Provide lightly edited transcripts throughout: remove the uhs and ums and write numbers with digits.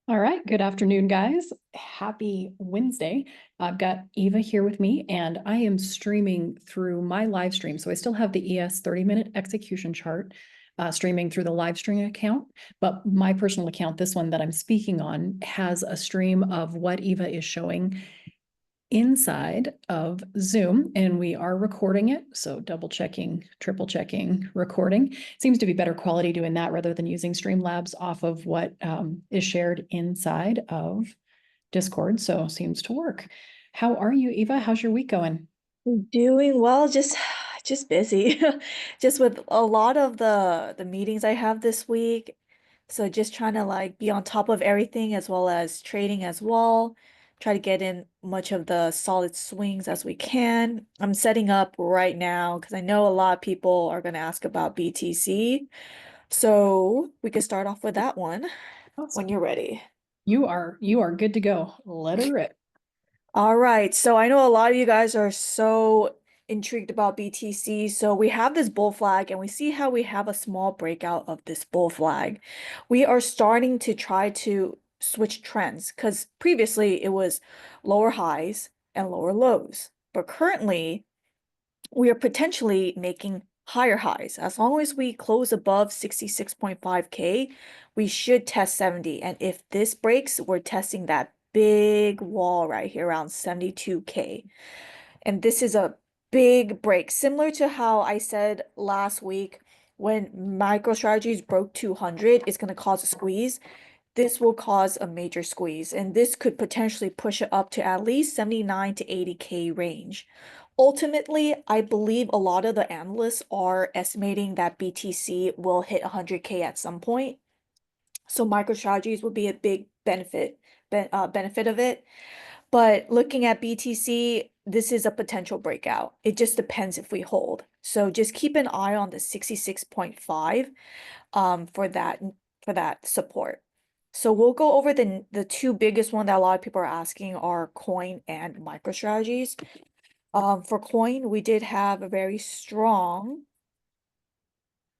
All right, good afternoon, guys. Happy Wednesday. I've got Eva here with me, and I am streaming through my live stream. So I still have the ES 30-minute execution chart streaming through the live streaming account, but my personal account, this one that I'm speaking on, has a stream of what Eva is showing inside of Zoom, and we are recording it. So double checking, triple checking, recording. Seems to be better quality doing that rather than using Streamlabs off of what is shared inside of Discord. So seems to work. How are you, Eva? How's your week going? Doing well, just busy. Just with a lot of the meetings I have this week. So just trying to like be on top of everything as well as trading as well. Try to get in much of the solid swings as we can. I'm setting up right now because I know a lot of people are going to ask about BTC. So we can start off with that one when Awesome. you're ready. You are good to go. Let her rip. All right, so I know a lot of you guys are so intrigued about BTC. So we have this bull flag and we see how we have a small breakout of this bull flag. We are starting to try to switch trends because previously it was lower highs and lower lows. But currently we are potentially making higher highs. As long as we close above 66.5K, we should test 70. And if this breaks, we're testing that big wall right here around 72K. And this is a big break, similar to how I said last week when MicroStrategies broke 200, it's going to cause a squeeze. This will cause a major squeeze, and this could potentially push it up to at least 79 to 80K range. Ultimately, I believe a lot of the analysts are estimating that BTC will hit 100K at some point. So MicroStrategies will be a big benefit of it. But looking at BTC, this is a potential breakout. It just depends if we hold. So just keep an eye on the 66.5 for that support. So we'll go over the two biggest one that a lot of people are asking are coin and MicroStrategies. For coin, we did have a very strong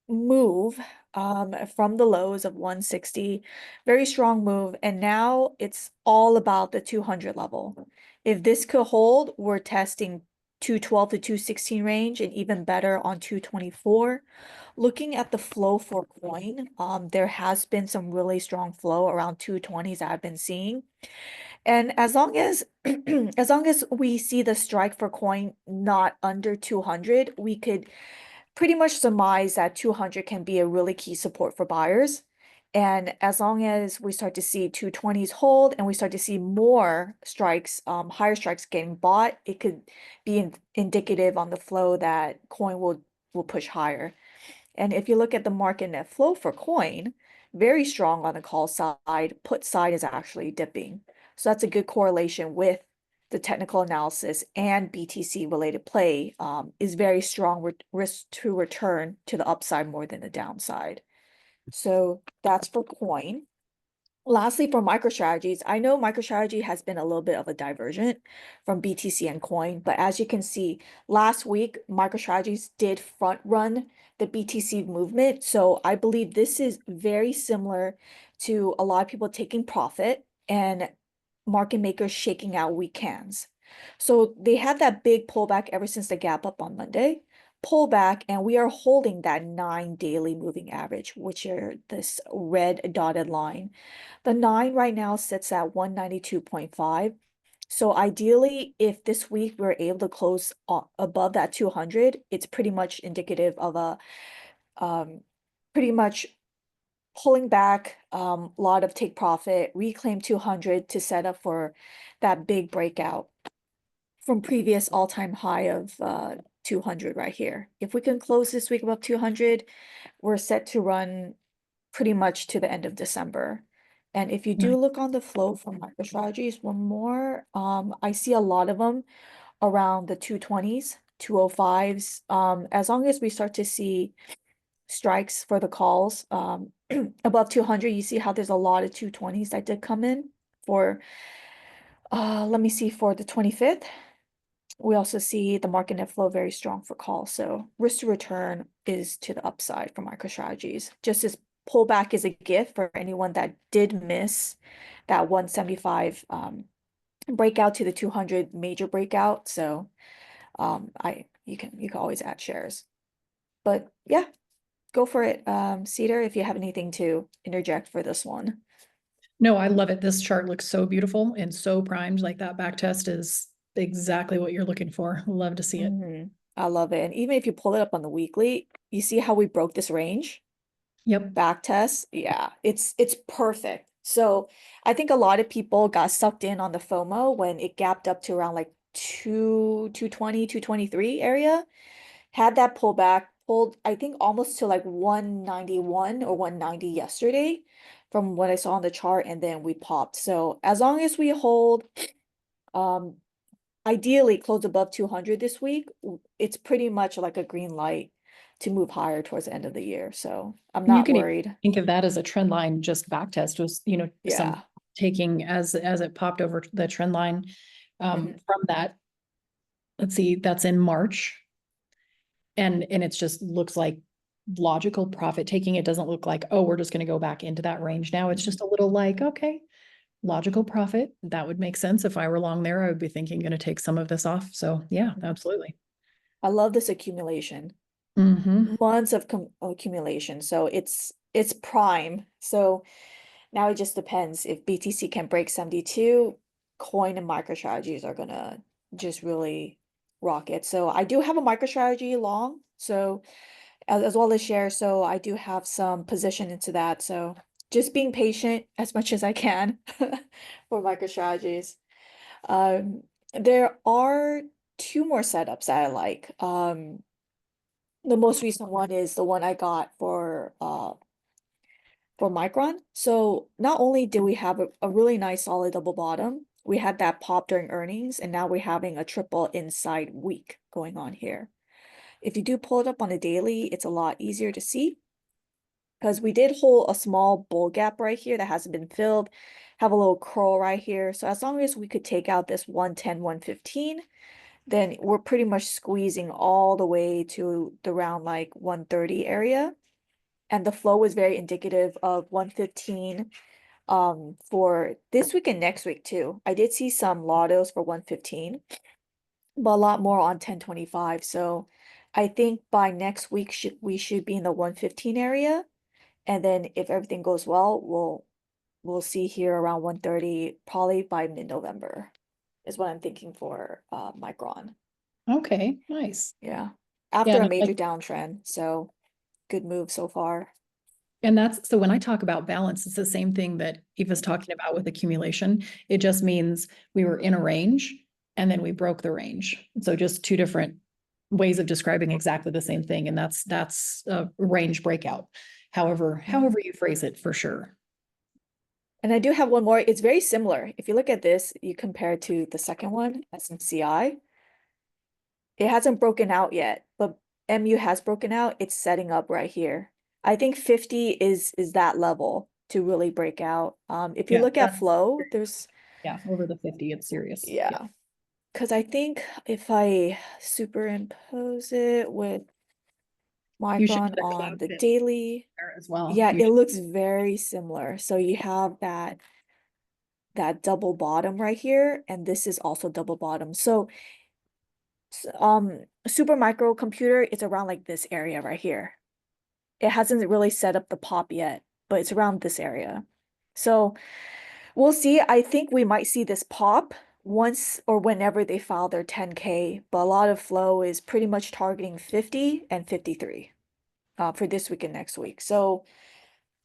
move from the lows of 160, very strong move, and now it's all about the 200 level. If this could hold, we're testing 212 to 216 range and even better on 224. Looking at the flow for coin, there has been some really strong flow around 220s I've been seeing. And as long as as long as we see the strike for coin not under 200, we could pretty much surmise that 200 can be a really key support for buyers. And as long as we start to see 220s hold and we start to see more strikes, higher strikes getting bought, it could be indicative on the flow that coin will push higher. And if you look at the market net flow for coin, very strong on the call side, put side is actually dipping. So that's a good correlation with the technical analysis, and BTC related play is very strong risk to return to the upside more than the downside. So that's for coin. Lastly, for MicroStrategies, I know MicroStrategy has been a little bit of a divergent from BTC and coin, but as you can see, last week, MicroStrategies did front run the BTC movement. So I believe this is very similar to a lot of people taking profit and market makers shaking out weak hands. So they had that big pullback ever since the gap up on Monday. Pullback, and we are holding that 9 daily moving average, which are this red dotted line. The 9 right now sits at 192.5. So ideally, if this week we're able to close above that 200, it's pretty much indicative of a pretty much pulling back, lot of take profit, reclaim 200 to set up for that big breakout from previous all-time high of 200 right here. If we can close this week above 200, we're set to run pretty much to the end of December. And if you do Nice. look on the flow from MicroStrategies, one more, I see a lot of them around the 220s, 205s. As long as we start to see strikes for the calls above 200, you see how there's a lot of 220s that did come in for, let me see, for the 25th. We also see the market net flow very strong for calls. So risk to return is to the upside for MicroStrategies, just as pullback is a gift for anyone that did miss that 175 breakout to the 200 major breakout. So I you can always add shares. But yeah, go for it. Cedar, if you have anything to interject for this one. No, I love it. This chart looks so beautiful and so primed. Like that back test is exactly what you're looking for. Love to see it. I love it. And even if you pull it up on the weekly, you see how we broke this range? Yep. Back test. Yeah, it's perfect. So I think a lot of people got sucked in on the FOMO when it gapped up to around like 220, 223 area. Had that pullback, pulled I think almost to like 191 or 190 yesterday from what I saw on the chart, and then we popped. So as long as we hold um ideally close above 200 this week, it's pretty much like a green light to move higher towards the end of the year. So I'm You not can even worried. think of that as a trend line, just back test was, some Yeah. taking as it popped over the trend line Mhm. from that. Let's see, that's in March. And it's just looks like logical profit taking. It doesn't look like, oh, we're just going to go back into that range now. It's just a little like, okay, logical profit. That would make sense. If I were long there, I would be thinking going to take some of this off. So yeah, absolutely. I love this accumulation. Mm-hmm. Months of accumulation. So it's prime. So now it just depends if BTC can break 72, coin and MicroStrategies are gonna just really rock it. So I do have a MicroStrategy long, so as well as share. So I do have some position into that. So just being patient as much as I can for MicroStrategies. Um, there are two more setups that I like. The most recent one is the one I got for Micron. So not only do we have a really nice solid double bottom, we had that pop during earnings, and now we're having a triple inside week going on here. If you do pull it up on a daily, it's a lot easier to see because we did hold a small bull gap right here that hasn't been filled, have a little curl right here. So as long as we could take out this 110, 115, then we're pretty much squeezing all the way to the round like 130 area. And the flow was very indicative of 115 for this week and next week too. I did see some lottos for 115, but a lot more on 1025. So I think by next week we should be in the 115 area. And then if everything goes well, we'll see here around 130 probably by mid-November is what I'm thinking for Micron. Okay, nice. Yeah. Yeah, After a and major like, downtrend. So good move so far. and that's so when I talk about balance, it's the same thing that Eva's talking about with accumulation. It just means we were in a range and then we broke the range. So just two different ways of describing exactly the same thing. And that's a range breakout. However you phrase it for sure. And I do have one more. It's very similar. If you look at this, you compare it to the second one, SMCI. It hasn't broken out yet, but MU has broken out. It's setting up right here. I think 50 is that level to really break out. If you Yeah, look at that's flow, there's yeah, over the 50, it's serious. Yeah. yeah. Because I think if I superimpose it with You should Micron put a on cloud the fit daily, there as well. yeah, You it should, looks very similar. So you have that double bottom right here, and this is also double bottom. So super micro computer, it's around like this area right here. It hasn't really set up the pop yet, but it's around this area. So we'll see. I think we might see this pop once or whenever they file their 10K, but a lot of flow is pretty much targeting 50 and 53 for this week and next week. So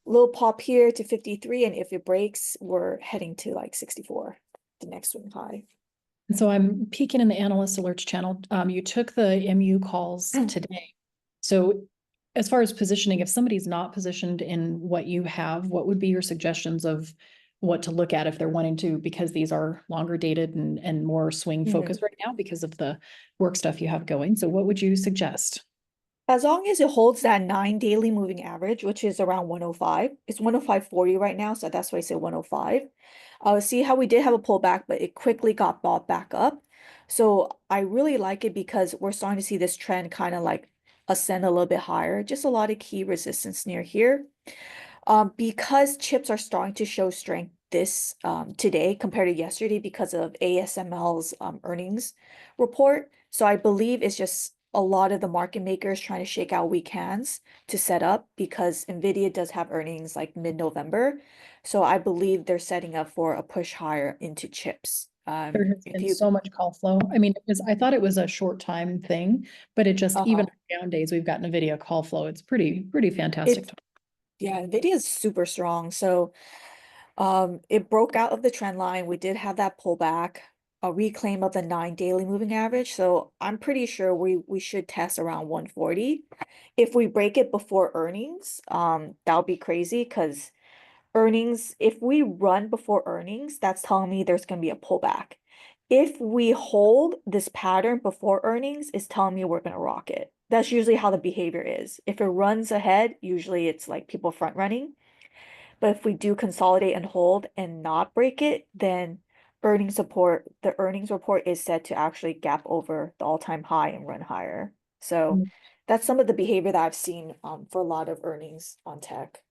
little pop here to 53, and if it breaks, we're heading to like 64, the next swing high. and so I'm peeking in the analyst alerts channel. You took the MU calls today. So as far as positioning, if somebody's not positioned in what you have, what would be your suggestions of what to look at if they're wanting to, because these are longer dated and more swing Mhm. focused right now because of the work stuff you have going. So what would you suggest? As long as it holds that 9 daily moving average, which is around 105, it's 105.40 right now, so that's why I say 105. See how we did have a pullback, but it quickly got bought back up. So I really like it because we're starting to see this trend kind of like ascend a little bit higher. Just a lot of key resistance near here. Because chips are starting to show strength this today compared to yesterday because of ASML's earnings report. So I believe it's just a lot of the market makers trying to shake out weak hands to set up because Nvidia does have earnings like mid-November. So I believe they're setting up for a push higher into chips. There has If been you so much call flow. I mean, I thought it was a short time thing, but it just, even uh on down days, we've gotten a video call flow. It's pretty fantastic. it's yeah, Nvidia is super strong. So it broke out of the trend line. We did have that pullback, a reclaim of the 9 daily moving average. So I'm pretty sure we should test around 140. If we break it before earnings, that would be crazy because earnings, if we run before earnings, that's telling me there's going to be a pullback. If we hold this pattern before earnings, it's telling me we're going to rock it. That's usually how the behavior is. If it runs ahead, usually it's like people front running. But if we do consolidate and hold and not break it, then the earnings report is set to actually gap over the all-time high and run higher. So Mm. that's some of the behavior that I've seen for a lot of earnings on tech.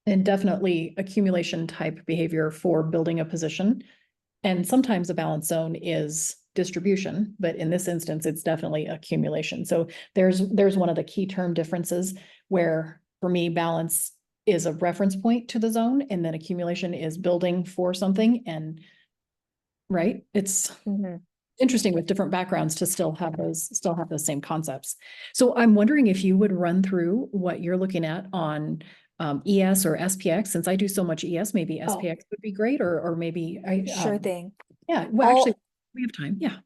And definitely accumulation type behavior for building a position. And sometimes a balance zone is distribution, but in this instance, it's definitely accumulation. So there's one of the key term differences where for me, balance is a reference point to the zone, and then accumulation is building for something. And right, it's Mhm. interesting with different backgrounds to still have those same concepts. So I'm wondering if you would run through what you're looking at on ES or SPX. Since I do so much ES, maybe Oh, SPX would be great, or maybe sure thing. yeah, well, actually, I'll we have time. Yeah.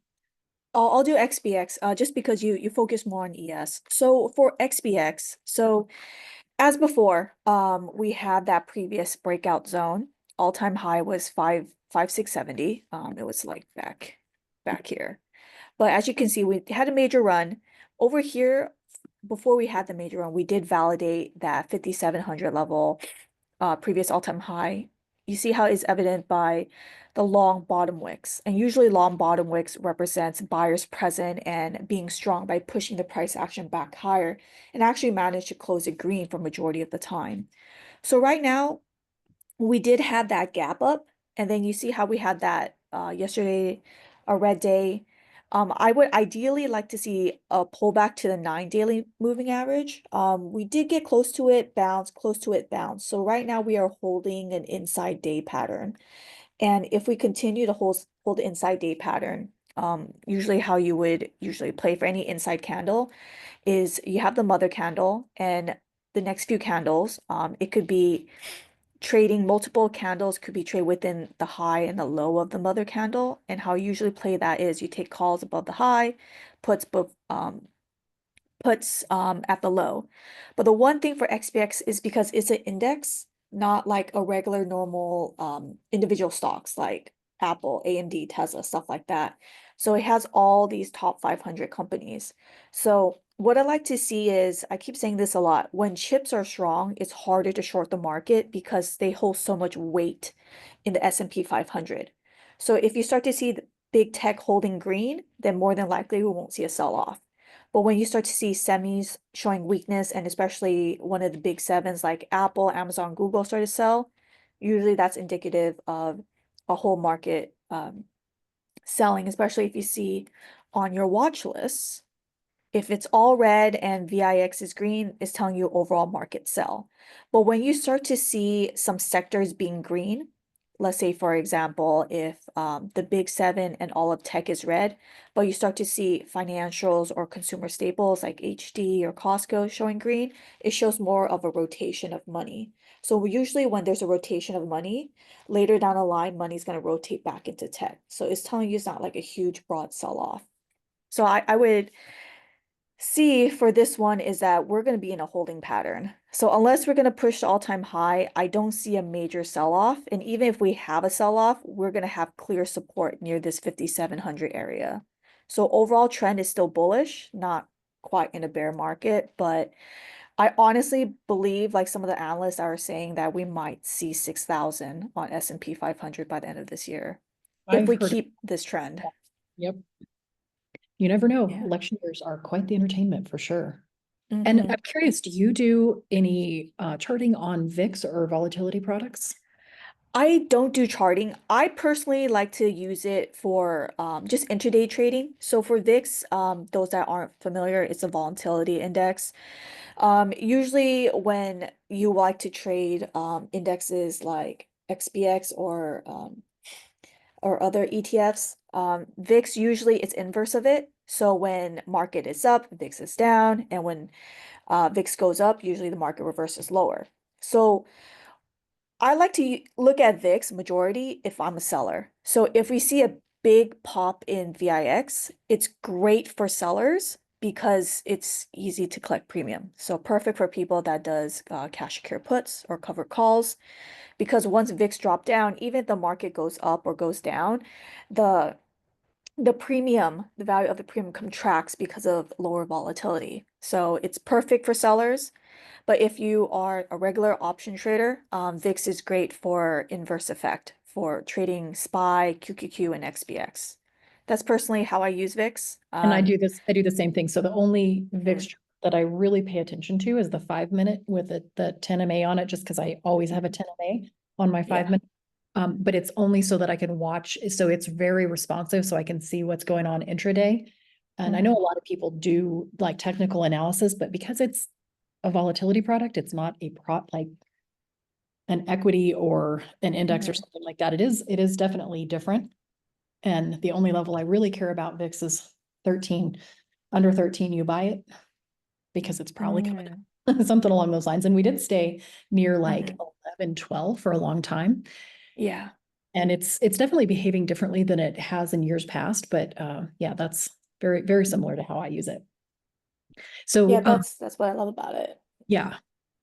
I'll do XBX just because you focus more on ES. So for XBX, so as before, we had that previous breakout zone. All-time high was 5,670. It was like back here. But as you can see, we had a major run. Over here, before we had the major run, we did validate that 5,700 level, previous all-time high. You see how it's evident by the long bottom wicks. And usually long bottom wicks represents buyers present and being strong by pushing the price action back higher and actually manage to close it green for majority of the time. So right now, we did have that gap up, and then you see how we had that yesterday, a red day. I would ideally like to see a pullback to the 9 daily moving average. We did get close to it, bounce, close to it, bounce. So right now we are holding an inside day pattern. And if we continue to hold the inside day pattern, usually how you would usually play for any inside candle is you have the mother candle and the next few candles, it could be trading multiple candles could be traded within the high and the low of the mother candle. And how you usually play that is you take calls above the high, puts both puts at the low. But the one thing for XPX is because it's an index, not like a regular normal individual stocks like Apple, AMD, Tesla, stuff like that. So it has all these top 500 companies. So what I like to see is, I keep saying this a lot, when chips are strong, it's harder to short the market because they hold so much weight in the S&P 500. So if you start to see the big tech holding green, then more than likely we won't see a sell-off. But when you start to see semis showing weakness, and especially one of the big sevens like Apple, Amazon, Google start to sell, usually that's indicative of a whole market selling, especially if you see on your watch list. If it's all red and VIX is green, it's telling you overall market sell. But when you start to see some sectors being green, let's say, for example, if the big seven and all of tech is red, but you start to see financials or consumer staples like HD or Costco showing green, it shows more of a rotation of money. So usually when there's a rotation of money, later down the line, money's going to rotate back into tech. So it's telling you it's not like a huge broad sell-off. So I would C for this one is that we're going to be in a holding pattern. So unless we're going to push the all-time high, I don't see a major sell-off. And even if we have a sell-off, we're going to have clear support near this 5,700 area. So overall trend is still bullish, not quite in a bear market, but I honestly believe, like some of the analysts are saying, that we might see 6,000 on S&P 500 by the end of this year if I've we heard. keep this trend. Yep. You never know. Yeah. Election years are quite the entertainment for sure. And Mm-hmm. I'm curious, do you do any charting on VIX or volatility products? I don't do charting. I personally like to use it for just intraday trading. So for VIX, those that aren't familiar, it's a volatility index. Usually when you like to trade indexes like XBX or other ETFs, VIX usually it's inverse of it. So when market is up, VIX is down, and when VIX goes up, usually the market reverses lower. So I like to look at VIX majority if I'm a seller. So if we see a big pop in VIX, it's great for sellers because it's easy to collect premium. So perfect for people that does cash secure puts or covered calls because once VIX drop down, even if the market goes up or goes down, the the premium, the value of the premium contracts because of lower volatility. So it's perfect for sellers. But if you are a regular option trader, VIX is great for inverse effect for trading SPY, QQQ, and XBX. That's personally how I use VIX. And I do the same thing. So the only VIX Mhm. chart that I really pay attention to is the 5 minute with the 10 MA on it, just because I always have a 10 MA on my Yeah. 5 minute. But it's only so that I can watch, so it's very responsive, so I can see what's going on intraday. And I know Hmm. a lot of people do like technical analysis, but because it's a volatility product, it's not a like an equity or an index or Hmm. something like that. It is definitely different. And the only level I really care about VIX is 13. Under 13, you buy it because it's probably coming Mm. up. Something along those lines. And we did stay near like Hmm. 11, 12 for a long time. Yeah. And it's definitely behaving differently than it has in years past. But yeah, that's very, very similar to how I use it. Yeah, So that's what I love about it. yeah,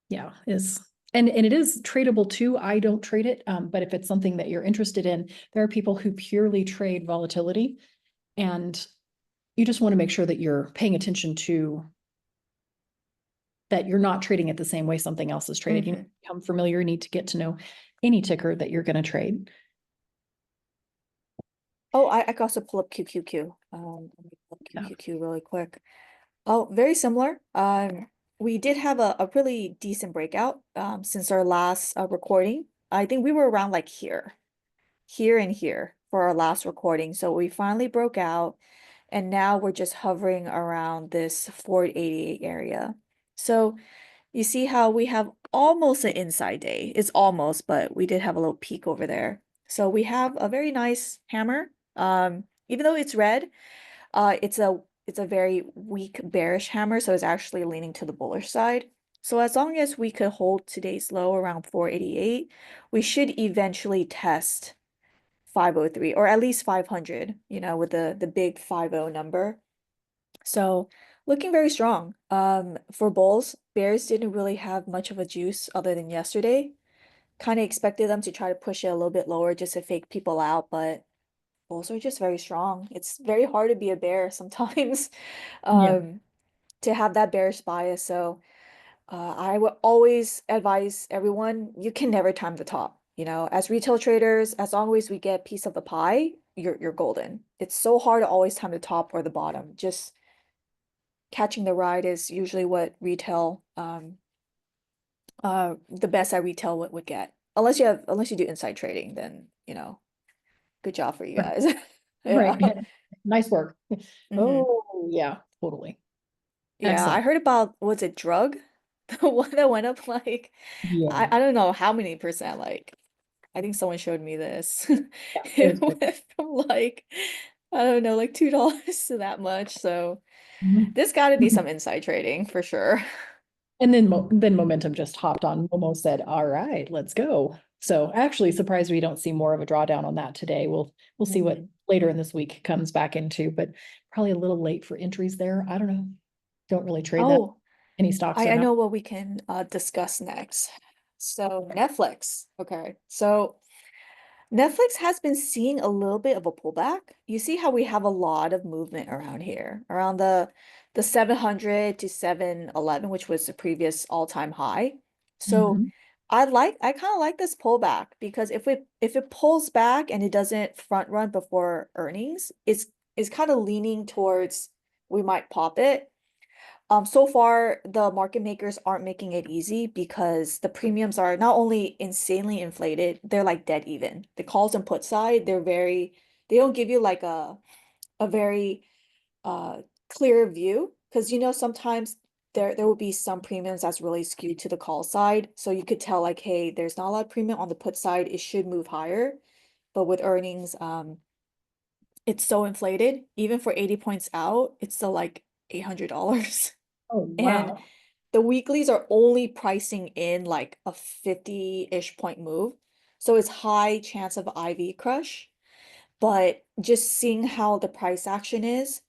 yeah, is and it is tradable too. I don't trade it, but if it's something that you're interested in, there are people who purely trade volatility, and you just want to make sure that you're paying attention to that you're not trading it the same way something else is traded. You need Hmm. to become familiar, you need to get to know any ticker that you're going to trade. Oh, I can also pull up QQQ. Let me pull up Yeah. QQQ really quick. Oh, very similar. We did have a really decent breakout since our last recording. I think we were around like here and here for our last recording. So we finally broke out, and now we're just hovering around this 488 area. So you see how we have almost an inside day. It's almost, but we did have a little peak over there. So we have a very nice hammer. Even though it's red, it's a very weak bearish hammer, so it's actually leaning to the bullish side. So as long as we could hold today's low around 488, we should eventually test 503 or at least 500, with the big 50 number. So looking very strong. For bulls, bears didn't really have much of a juice other than yesterday. Kind of expected them to try to push it a little bit lower just to fake people out, but bulls are just very strong. It's very hard to be a bear sometimes, Yeah. um, to have that bearish bias. So I would always advise everyone, you can never time the top. As retail traders, as long as we get a piece of the pie, you're golden. It's so hard to always time the top or the bottom. Just catching the ride is usually what retail, the best at retail would get. Unless you do inside trading, then, good job for you Right. guys. Right. Yeah. Nice work. Hmm. Oh, yeah, totally. Yeah, I Excellent. heard about, was it drug? The one that went up like, Yeah. I don't know how many percent, like, I think someone showed me this. Yeah. It It was good. went from like, I don't know, like $2 to that much. So Mhm. this got to be some inside trading for sure. And then momentum just hopped on. Momo said, "All right, let's go." So actually surprised we don't see more of a drawdown on that today. We'll see what Mhm. later in this week comes back into, but probably a little late for entries there. I don't know. Don't really trade that Oh, any stocks I, or I not. know what we can discuss next. So Netflix. Okay. So Netflix has been seeing a little bit of a pullback. You see how we have a lot of movement around here, around the 700 to 711, which was the previous all-time high. So Mhm. I kind of like this pullback because if it pulls back and it doesn't front run before earnings, it's kind of leaning towards we might pop it. So far, the market makers aren't making it easy because the premiums are not only insanely inflated, they're like dead even. The calls and put side, they don't give you like a very uh clear view because sometimes there will be some premiums that's really skewed to the call side. So you could tell like, hey, there's not a lot of premium on the put side, it should move higher. But with earnings, it's so inflated. Even for 80 points out, it's still like $800. Oh, And wow. the weeklies are only pricing in like a 50-ish point move. So it's high chance of IV crush. But just seeing how the price action is,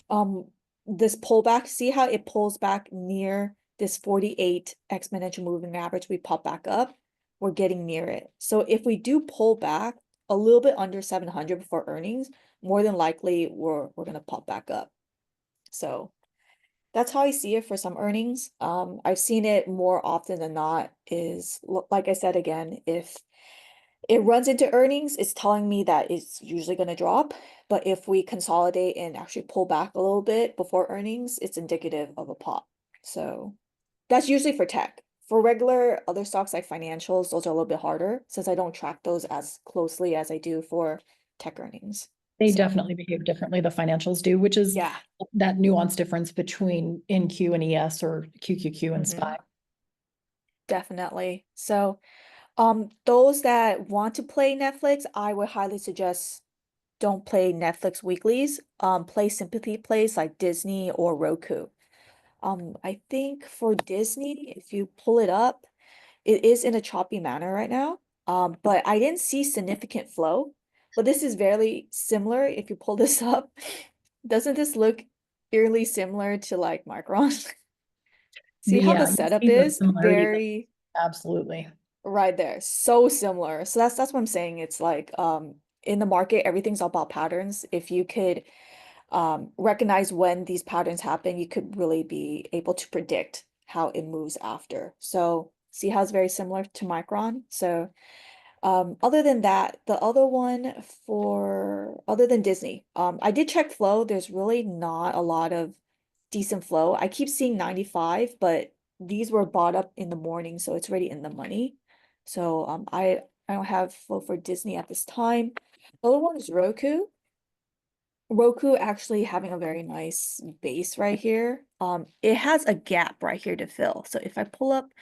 um, this pullback, see how it pulls back near this 48 exponential moving average, we pop back up, we're getting near it. So if we do pull back a little bit under 700 before earnings, more than likely we're gonna pop back up. So that's how I see it for some earnings. I've seen it more often than not is like I said again, if it runs into earnings, it's telling me that it's usually going to drop. But if we consolidate and actually pull back a little bit before earnings, it's indicative of a pop. So that's usually for tech. For regular other stocks like financials, those are a little bit harder since I don't track those as closely as I do for tech earnings. They So definitely behave differently, the financials do, which is yeah. that nuance difference between NQ and ES or QQQ and Hmm. SPY. Definitely. So those that want to play Netflix, I would highly suggest don't play Netflix weeklies. Play sympathy plays like Disney or Roku. I think for Disney, if you pull it up, it is in a choppy manner right now. But I didn't see significant flow. But this is very similar. If you pull this up, doesn't this look eerily similar to like Micron? See how the You setup see the is? similarity, Very absolutely. right there. So similar. So that's what I'm saying. It's like in the market, everything's all about patterns. If you could recognize when these patterns happen, you could really be able to predict how it moves after. So see how it's very similar to Micron. So other than that, the other one for other than Disney, I did check flow. There's really not a lot of decent flow. I keep seeing 95, but these were bought up in the morning, so it's already in the money. So I don't have flow for Disney at this time. The other one is Roku. Roku actually having a very nice base right here. It has a gap right here to fill. So if I pull up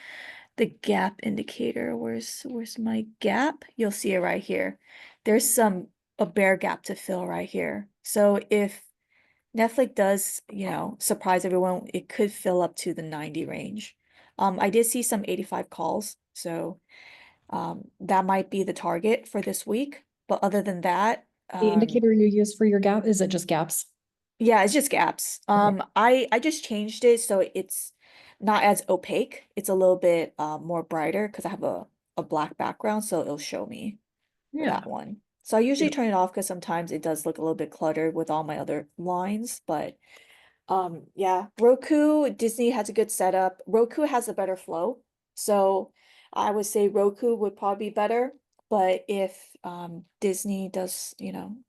the gap indicator, where's my gap? You'll see it right here. There's a bear gap to fill right here. So if Netflix does, surprise everyone, it could fill up to the 90 range. I did see some 85 calls, so that might be the target for this week. But other than that, The indicator you use for your gap, is it just gaps? yeah, it's just gaps. Okay. I just changed it so it's not as opaque. It's a little bit more brighter because I have a black background, so it'll show me for Yeah. that one. So I usually Beautiful. turn it off because sometimes it does look a little bit cluttered with all my other lines, but yeah, Roku, Disney has a good setup. Roku has a better flow. So I would say Roku would probably be better. But if Disney does,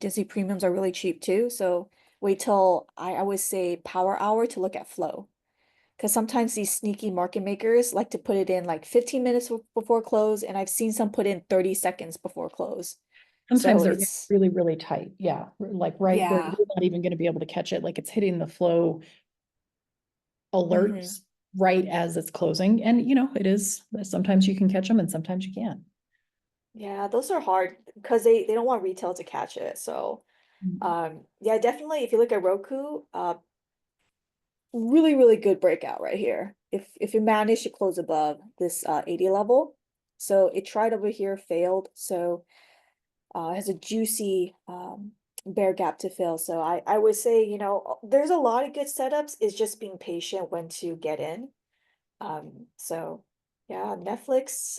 Disney premiums are really cheap too. So wait till I would say power hour to look at flow. Because sometimes these sneaky market makers like to put it in like 15 minutes before close, and I've seen some put in 30 seconds before close. Sometimes So they're it's really, really tight. Yeah. Like right where yeah. you're not even going to be able to catch it. Like it's hitting the flow Hmm. alerts right as it's closing. And it is, sometimes you can catch them and sometimes you can't. Yeah, those are hard because they don't want retail to catch it. So yeah, definitely if you look at Roku, really, really good breakout right here. If you manage to close above this 80 level. So it tried over here, failed. So it has a juicy bear gap to fill. So I would say, there's a lot of good setups. It's just being patient when to get in. So yeah, Netflix,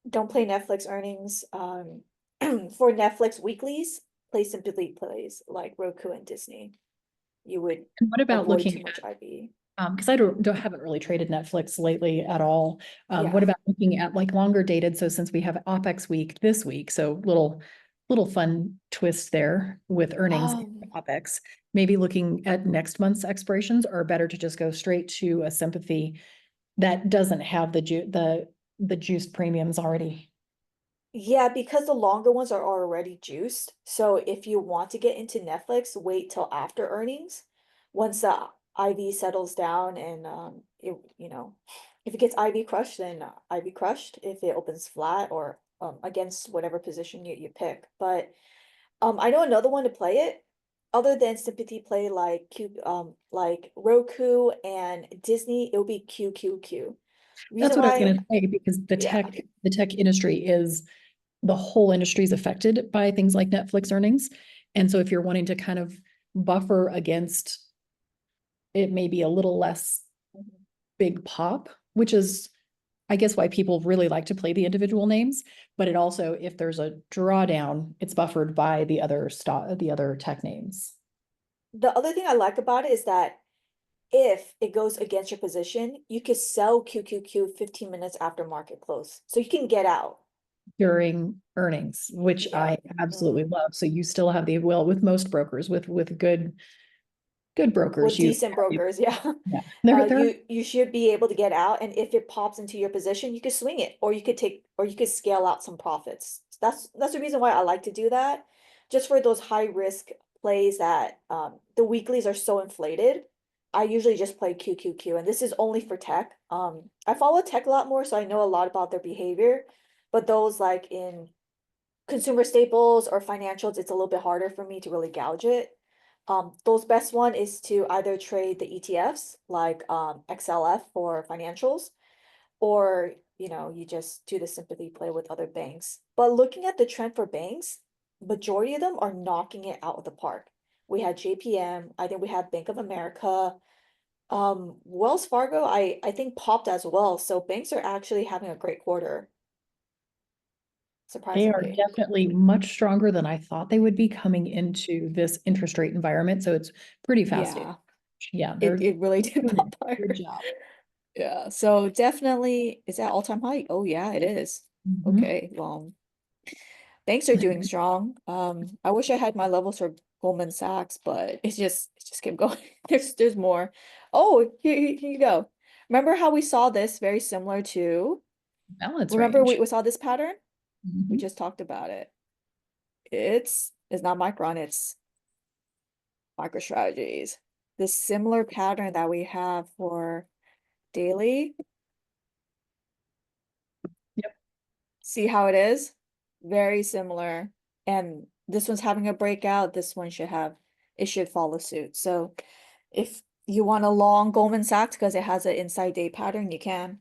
don't play Netflix earnings. For Netflix weeklies, play simply plays like Roku and Disney. You would And what about avoid looking too much IB. because I don't haven't really traded Netflix lately at all. Yeah. What about looking at like longer dated? So since we have OPEX week this week, so little little fun twist there with earnings and Um, OpEx. Maybe looking at next month's expirations, or better to just go straight to a sympathy that doesn't have the juiced premiums already. Yeah, because the longer ones are already juiced. So if you want to get into Netflix, wait till after earnings. Once the IV settles down and if it gets IV crushed, then IV crushed. If it opens flat or against whatever position you pick. But I know another one to play it, other than sympathy play like Roku and Disney, it'll be QQQ. That's Reason what I was why, gonna say, because yeah. the tech industry is, the whole industry is affected by things like Netflix earnings. And so if you're wanting to kind of buffer against it, may be a little less big pop, which is, I guess, why people really like to play the individual names. But it also, if there's a drawdown, it's buffered by the other tech names. The other thing I like about it is that if it goes against your position, you could sell QQQ 15 minutes after market close. So you can get out. During earnings, which Yeah. I absolutely Mhm. love. So you still have the, well, with most brokers, with good brokers, With you decent brokers, yeah. yeah, they're You should be able to get out, and if it pops into your position, you could swing it, or you could scale out some profits. That's the reason why I like to do that, just for those high risk plays that the weeklies are so inflated. I usually just play QQQ, and this is only for tech. I follow tech a lot more, so I know a lot about their behavior, but those like in consumer staples or financials, it's a little bit harder for me to really gouge it. Those best one is to either trade the ETFs like XLF for financials, or you just do the sympathy play with other banks. But looking at the trend for banks, majority of them are knocking it out of the park. We had JPM, I think we had Bank of America, Wells Fargo, I think popped as well. So banks are actually having a great quarter, they are surprisingly. definitely much stronger than I thought they would be coming into this interest rate environment. So it's pretty fascinating. Yeah. Yeah, It they're it really did doing pop a good higher. job. Yeah, so definitely, is that all-time high? Oh yeah, it is. Mhm. Okay, well, banks are doing strong. I wish I had my levels for Goldman Sachs, but it's just kept going. There's more. Oh, here you go. Remember how we saw this very similar to, Balance remember range. we saw this pattern? We Mhm. just talked about it. It's not Micron, it's MicroStrategies. This similar pattern that we have for daily. Yep. See how it is? Very similar. And this one's having a breakout. This one it should follow suit. So if you want a long Goldman Sachs because it has an inside day pattern, you can.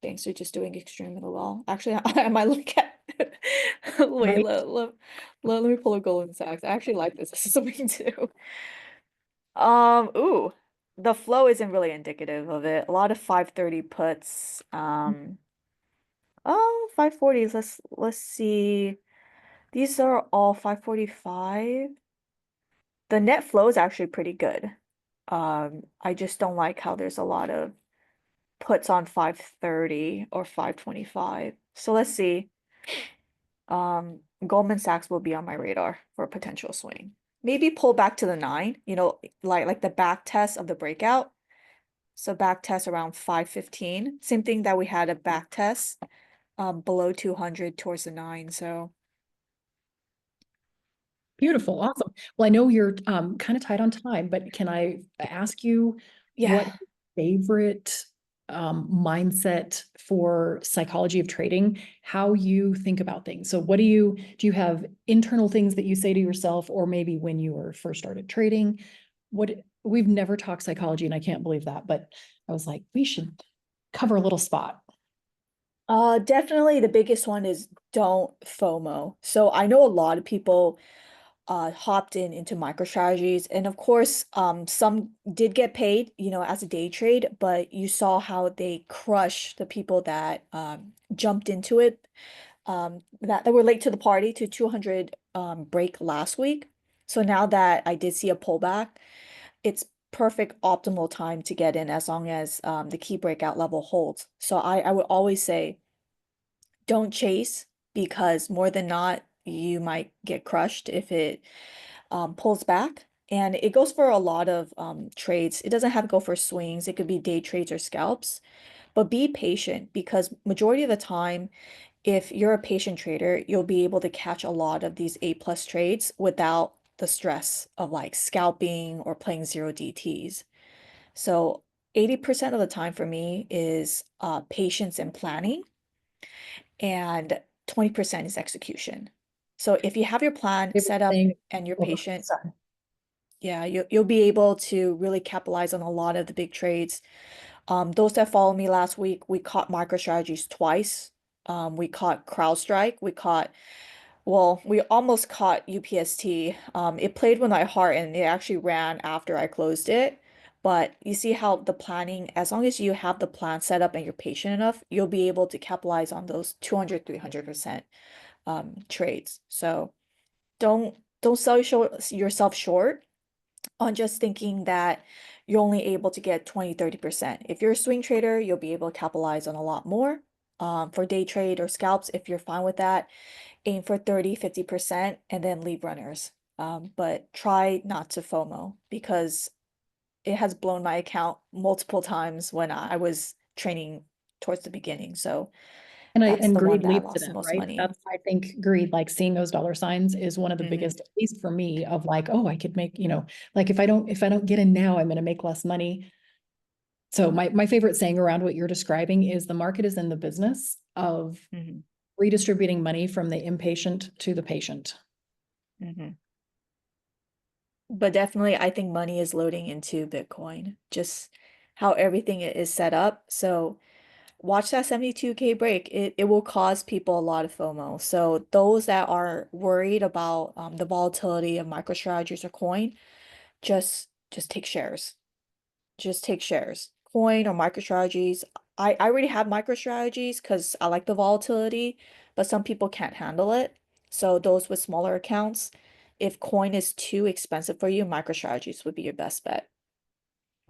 Banks are just doing extremely well. Actually, I might look at wait, Right. let me pull a Goldman Sachs. I actually like this. This is something too. Ooh, the flow isn't really indicative of it. A lot of 530 puts. Oh, 540s. Let's see. These are all 545. The net flow is actually pretty good. I just don't like how there's a lot of puts on 530 or 525. So let's see. Goldman Sachs will be on my radar for a potential swing. Maybe pull back to the nine, like the back test of the breakout. So back test around 515. Same thing that we had a back test below 200 towards the nine. So Beautiful. Awesome. Well, I know you're kind of tight on time, but can I ask you yeah. what your favorite mindset for psychology of trading, how you think about things? So what do you have internal things that you say to yourself, or maybe when you were first started trading? What, we've never talked psychology and I can't believe that, but I was like, we should cover a little spot. Definitely the biggest one is don't FOMO. So I know a lot of people hopped into MicroStrategies, and of course some did get paid, as a day trade, but you saw how they crushed the people that jumped into it, that were late to the party to 200 break last week. So now that I did see a pullback, it's perfect optimal time to get in as long as the key breakout level holds. So I would always say don't chase, because more than not, you might get crushed if it pulls back. And it goes for a lot of trades. It doesn't have to go for swings. It could be day trades or scalps. But be patient because majority of the time, if you're a patient trader, you'll be able to catch a lot of these A plus trades without the stress of like scalping or playing zero DTs. So 80% of the time for me is patience and planning, and 20% is execution. So if you have your plan Favorite set up thing. and you're Oh, patient, sorry. yeah, you'll be able to really capitalize on a lot of the big trades. Those that followed me last week, we caught MicroStrategies twice. We caught CrowdStrike. Well, we almost caught UPST. It played with my heart and it actually ran after I closed it. But you see how the planning, as long as you have the plan set up and you're patient enough, you'll be able to capitalize on those 200, 300% trades. So don't sell yourself short on just thinking that you're only able to get 20, 30%. If you're a swing trader, you'll be able to capitalize on a lot more. For day trade or scalps, if you're fine with that, aim for 30, 50% and then leave runners. But try not to FOMO because it has blown my account multiple times when I was training towards the beginning. So that's And the one greed that I leads to lost the that, most right? money. That's, I think, greed, like seeing those dollar signs is one of the Hmm. biggest, at least for me, of like, oh, I could make, like if I don't get in now, I'm going to make less money. So my favorite saying around what you're describing is the market is in the business of Hmm. redistributing money from the impatient to the patient. Hmm. But definitely, I think money is loading into Bitcoin, just how everything is set up. So watch that 72K break. It will cause people a lot of FOMO. So those that are worried about the volatility of MicroStrategies or coin, just take shares. Just take shares. Coin or MicroStrategies. I already have MicroStrategies because I like the volatility, but some people can't handle it. So those with smaller accounts, if coin is too expensive for you, MicroStrategies would be your best bet.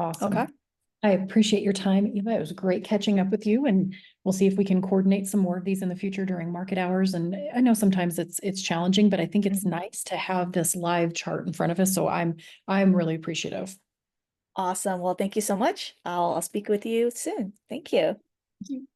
Okay. Awesome. I appreciate your time, Eva. It was great catching up with you, and we'll see if we can coordinate some more of these in the future during market hours. And I know sometimes it's challenging, but I think it's Mhm. nice to have this live chart in front of us. So I'm really appreciative. Awesome. Well, thank you so much. I'll speak with you soon. Thank you. Thank you.